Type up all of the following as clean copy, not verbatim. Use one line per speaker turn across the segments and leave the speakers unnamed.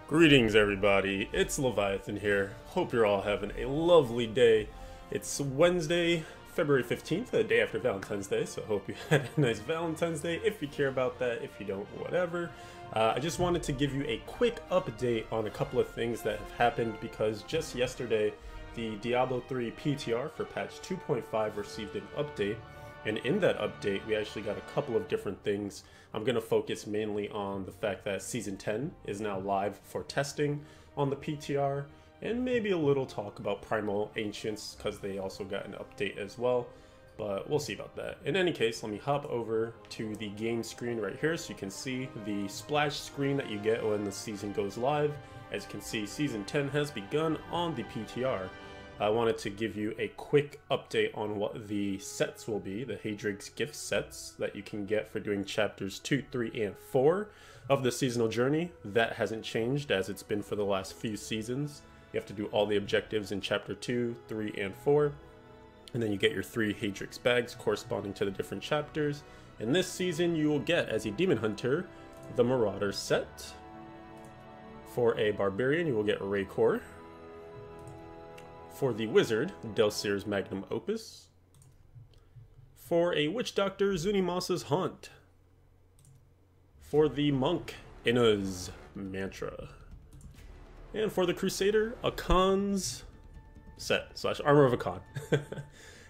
Greetings everybody, it's Leviathan here. Hope you're all having a lovely day. It's Wednesday, February 15th, the day after Valentine's Day, so I hope you had a nice Valentine's Day. If you care about that, if you don't, whatever. I just wanted to give you a quick update on a couple of things that have happened because just yesterday, the Diablo 3 PTR for patch 2.5 received an update. And in that update, we actually got a couple of different things. I'm going to focus mainly on the fact that Season 10 is now live for testing on the PTR, and maybe a little talk about Primal Ancients, because they also got an update as well, but we'll see about that. In any case, let me hop over to the game screen right here so you can see the splash screen that you get when the season goes live. As you can see, Season 10 has begun on the PTR. I wanted to give you a quick update on what the sets will be, the Haedrig's gift sets that you can get for doing chapters 2, 3, and 4 of the seasonal journey. That hasn't changed as it's been for the last few seasons. You have to do all the objectives in chapter 2, 3, and 4, and then you get your 3 Haedrig's bags corresponding to the different chapters. In this season, you will get, as a demon hunter, the Marauder set. For a barbarian, you will get Raycor. For the wizard, Delsir's Magnum Opus. For a witch doctor, Zunimasa's Haunt. For the monk, Inna's Mantra. And for the crusader, Akan's set / armor of Akan.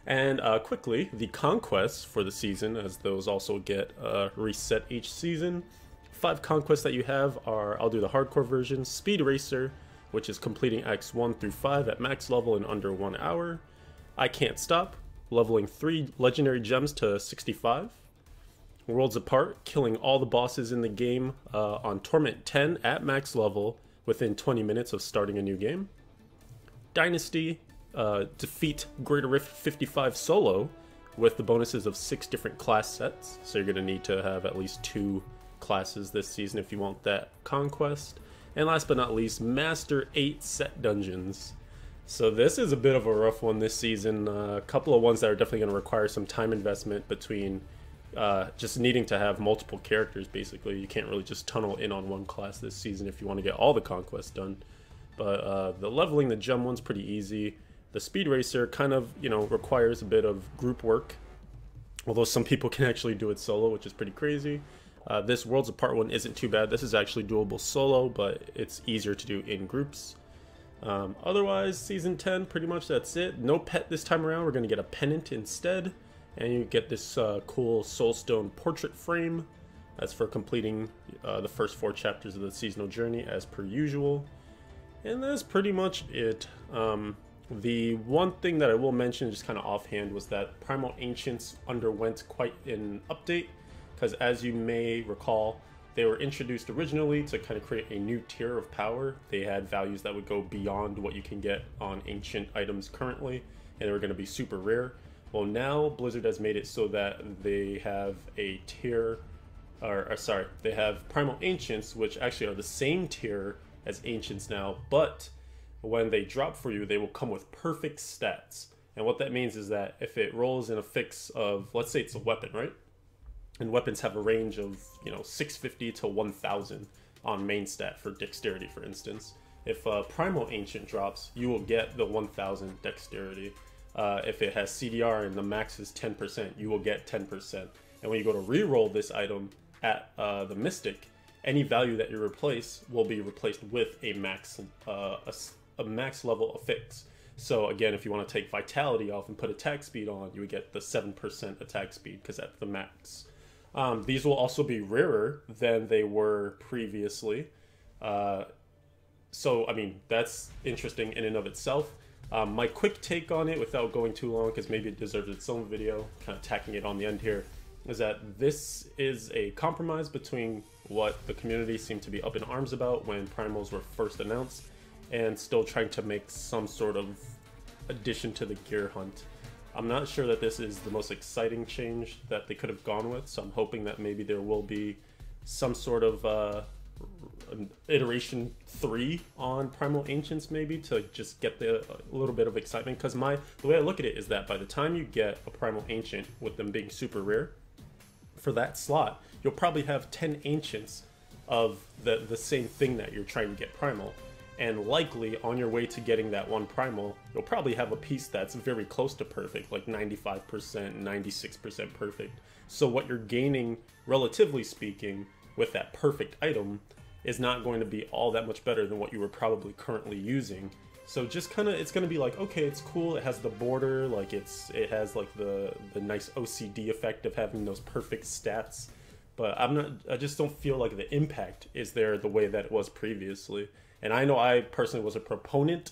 And quickly, the conquests for the season, as those also get reset each season. 5 conquests that you have are, I'll do the hardcore version, Speed Racer, which is completing acts 1 through 5 at max level in under 1 hour. I Can't Stop, leveling 3 legendary gems to 65. Worlds Apart, killing all the bosses in the game on Torment 10 at max level within 20 minutes of starting a new game. Dynasty, defeat Greater Rift 55 solo with the bonuses of 6 different class sets. So you're going to need to have at least 2 classes this season if you want that conquest. And last but not least, Master 8 set dungeons. So this is a bit of a rough one this season. A couple of ones that are definitely going to require some time investment between just needing to have multiple characters, basically. You can't really just tunnel in on one class this season if you want to get all the conquests done. But the leveling the gem one's pretty easy. The Speed Racer kind of, requires a bit of group work. Although some people can actually do it solo, which is pretty crazy. This Worlds Apart one isn't too bad. This is actually doable solo, but it's easier to do in groups. Otherwise, Season 10, pretty much that's it. No pet this time around. We're going to get a pennant instead. And you get this cool Soulstone portrait frame. That's for completing the first 4 chapters of the seasonal journey as per usual. And that's pretty much it. The one thing that I will mention just kind of offhand was that Primal Ancients underwent quite an update. Because as you may recall, they were introduced originally to kind of create a new tier of power. They had values that would go beyond what you can get on ancient items currently, and they were going to be super rare. Well, now Blizzard has made it so that they have a tier, they have Primal Ancients, which actually are the same tier as Ancients now, but when they drop for you, they will come with perfect stats. And what that means is that if it rolls in a fix of, let's say it's a weapon, right? And weapons have a range of, 650 to 1000 on main stat for dexterity, for instance. If Primal Ancient drops, you will get the 1000 dexterity. If it has CDR and the max is 10%, you will get 10%. And when you go to reroll this item at the Mystic, any value that you replace will be replaced with a max level affix. So again, if you want to take Vitality off and put attack speed on, you would get the 7% attack speed because that's the max. These will also be rarer than they were previously. So, I mean, that's interesting in and of itself. My quick take on it, without going too long, because maybe it deserves its own video, kind of tacking it on the end here, is that this is a compromise between what the community seemed to be up in arms about when Primals were first announced, and still trying to make some sort of addition to the gear hunt. I'm not sure that this is the most exciting change that they could have gone with, so I'm hoping that maybe there will be some sort of iteration 3 on Primal Ancients, maybe, to just get a little bit of excitement. Because the way I look at it is that by the time you get a Primal Ancient, with them being super rare, for that slot, you'll probably have 10 Ancients of the same thing that you're trying to get Primal. And likely, on your way to getting that one Primal, you'll probably have a piece that's very close to perfect, like 95%, 96% perfect. So what you're gaining, relatively speaking, with that perfect item is not going to be all that much better than what you were probably currently using. So just kind of, it's going to be like, okay, it's cool, it has the border, like it has like the nice OCD effect of having those perfect stats. But I just don't feel like the impact is there the way that it was previously. And I know I personally was a proponent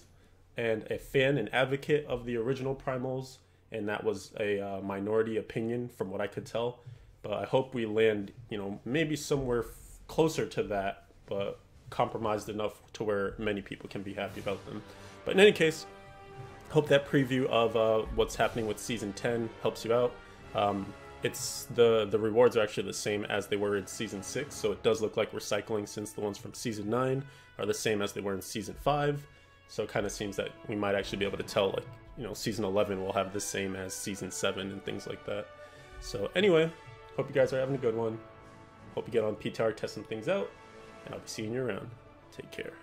and a fan and advocate of the original Primals, and that was a minority opinion from what I could tell. But I hope we land, you know, maybe somewhere closer to that, but compromised enough to where many people can be happy about them. But in any case, hope that preview of what's happening with Season 10 helps you out. It's the rewards are actually the same as they were in Season 6, so it does look like we're cycling since the ones from Season 9 are the same as they were in Season 5. So it kind of seems that we might actually be able to tell, like, you know, Season 11 will have the same as Season 7 and things like that. So anyway, hope you guys are having a good one. Hope you get on PTR, test some things out, and I'll be seeing you around. Take care.